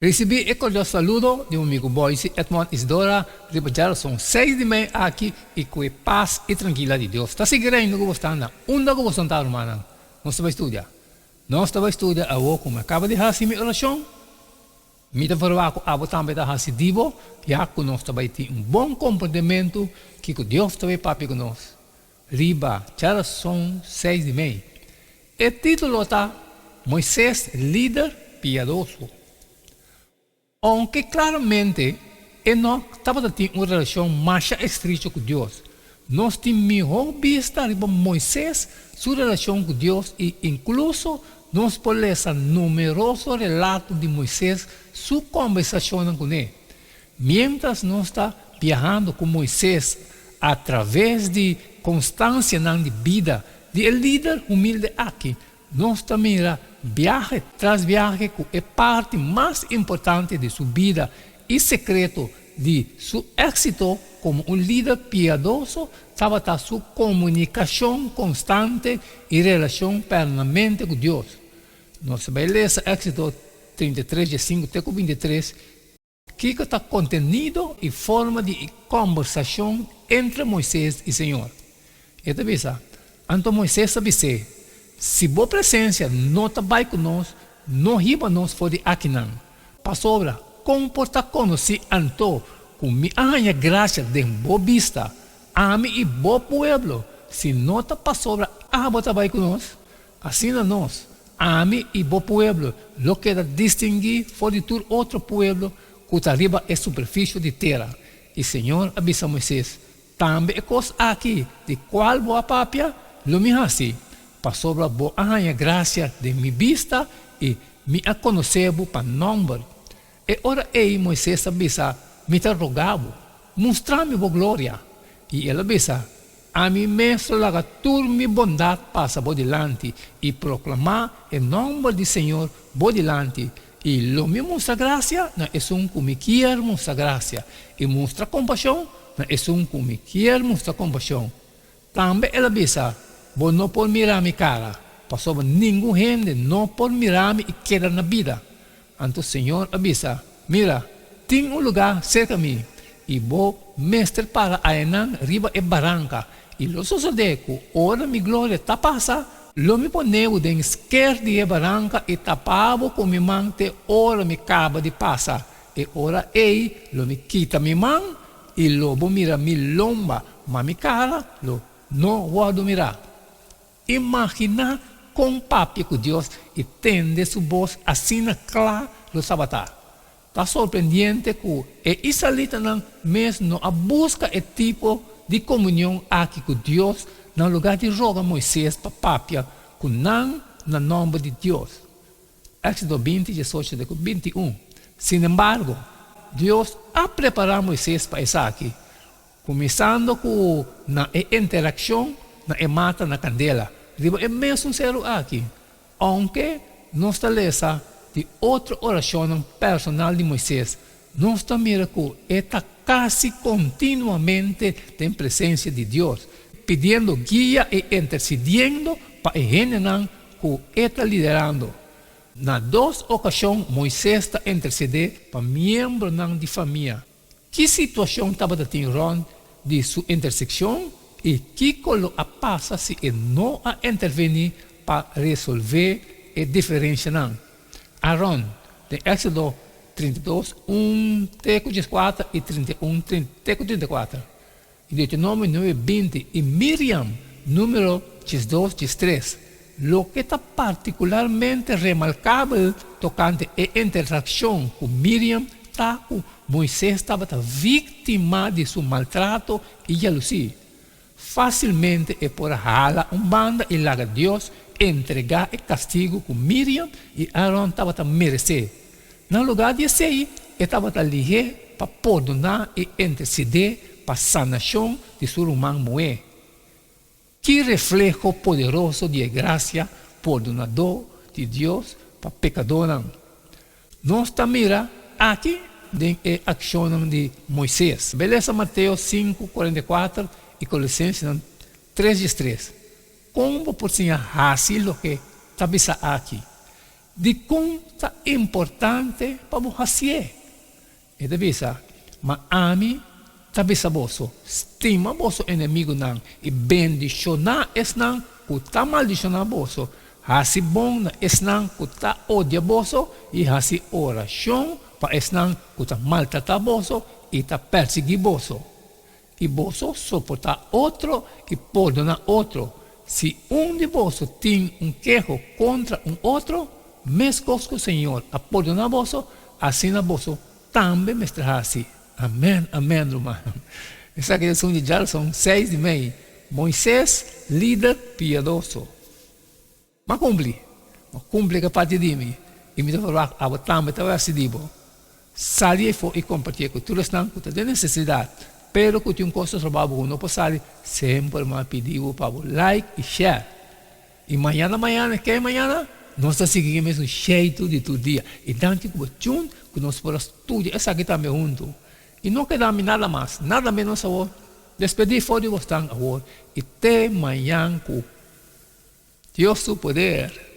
Recebi el cordial saludo de un amigo Boise, Edmond Isidora, ribajar son 6:30 aqui e com paz e tranquilidade de Deus. Está seguindo o que você está onde você está, irmão? Nós vai estudar. Nós vai estudar a como acaba de fazer minha oração. Me dá para o abo também da fazer divo, já que nós vai ter bom comportamento que Deus vai papi com nós. Riba, já são 6:30. O título está Moisés, líder piedoso. Aunque claramente Enoch estava tendo uma relação mais estreita com Deus, nós temos melhor vista de Moisés, sua relação com Deus e incluso nós podemos ler numerosos relatos de Moisés, sua conversação com ele. Mientras nós está viajando com Moisés através de constância na vida de líder humilde aqui, nós também viaje tras viaje que é parte mais importante de sua vida e secreto de seu êxito como um líder piedoso estava a sua comunicação constante e relação permanente com Deus. Nós vamos ler Êxodo 33, 5 até 23, que está contenido em forma de conversação entre Moisés e Senhor. E também então Moisés sabe se boa presença não está bem conosco, não riba nós fora de aqui não. Pastora, comporta conosco anto, com minha graça de boa vista, ame e bom pueblo. Se não está pastora, está bem conosco. Assim nós, ame e bom pueblo, lo que distinguir fora de todo outro pueblo, que está riba é superfície de terra. E Senhor avisa Moisés, também é coisa aqui, de qual boa papia, lo me assim. Pastora, boa graça de minha vista e me conhecer para nome. E ora Moisés avisa, me rogava, mostrar-me boa glória. E ele avisa, a mim mesmo laga toda minha bondade passa por delante e proclamar em nome do Senhor por delante. E lo me mostra graça, não é um que me quer mostrar graça. E mostra compaixão, não é um que me quer mostrar compaixão. Também ele avisa, vou não pode mirar minha cara, passou nenhum gente não pode mirar-me e queda na vida. Então o Senhor avisa, mira, tem lugar cerca de mim, e vou mestre para a enan riba e barranca, e lo sucede que ora minha glória está passa, lo me poneu de esquerda de barranca e tapava com minha mão te ora me acaba de passar, e ora lo me quita minha mão, e lo vou mirar minha lomba, mas minha cara, lo não vou mirar. Imagina com papi com Deus e tende sua voz assim claro no sabatar. Está surpreendente que é israelita não mesmo a busca é tipo de comunhão aqui com Deus no lugar de rogar Moisés para papi com não no nome de Deus. Êxodo 20, 18 e 21. Sin embargo, Deus ha preparado Moisés para isso aqui, começando com na interação na mata na candela. É mesmo sincero aqui, aunque não está lesa de outra oração personal de Moisés, não está mira que está quase continuamente em presença de Deus, pedindo guia e intercedendo para a gente que está liderando. Na duas ocasiões, Moisés está intercedendo para membros de família. Que situação estava tendo de sua intersecção? E que colo a passa se não a intervenir para resolver a diferença não. Aaron, de Êxodo 32, 1, 34 e 31, 34. E Deuteronômio 9, 20 e Miriam, número 12, 13. Lo que está particularmente remarcável tocante a interação com Miriam está que Moisés estava vítima de seu maltrato e jealosia. Facilmente é por hala banda e laga Deus entregar o castigo com Miriam e Aaron estava a merecer. No lugar de ser, estava a ligar para perdonar e interceder para a sanação de seu irmão Moé. Que reflejo poderoso de graça perdonador de Deus para pecador. Nós também aqui a ação de Moisés. Beleza, Mateus 5, 44 e Colossenses 3, 3. Como por ser fácil o que está aqui? de quanto é importante para você. E devisa, mas ami, tabisa boso, estima boso inimigo não, e bendicionar es não, que tá maldicionar boso, hasi bom na es não, que tá odia boso, e hasi oração para es não, que tá maltratar boso, e tá perseguir boso. E boso soportar outro e perdonar outro. Se de boso tem quejo contra outro, mesmo que o Senhor a perdonar boso, assim na boso também me estará assim. Amém, amém, irmão. Essa questão de já são 6:30. Moisés, líder piedoso. Mas cumpre a parte de mim. E me falar, a também estava assim, digo. Salir e compartilhar com todos que têm necessidade. Pero que tem coisa trabalho uno para salir, sempre me pediu para like e share. E amanhã, que é amanhã? Nós estamos seguindo o mesmo jeito de todo dia. E dante que nós podemos estudar essa aqui também junto. E não quedamos nada mais, nada menos agora. Despedir fora de você agora. E até amanhã com Deus o poder.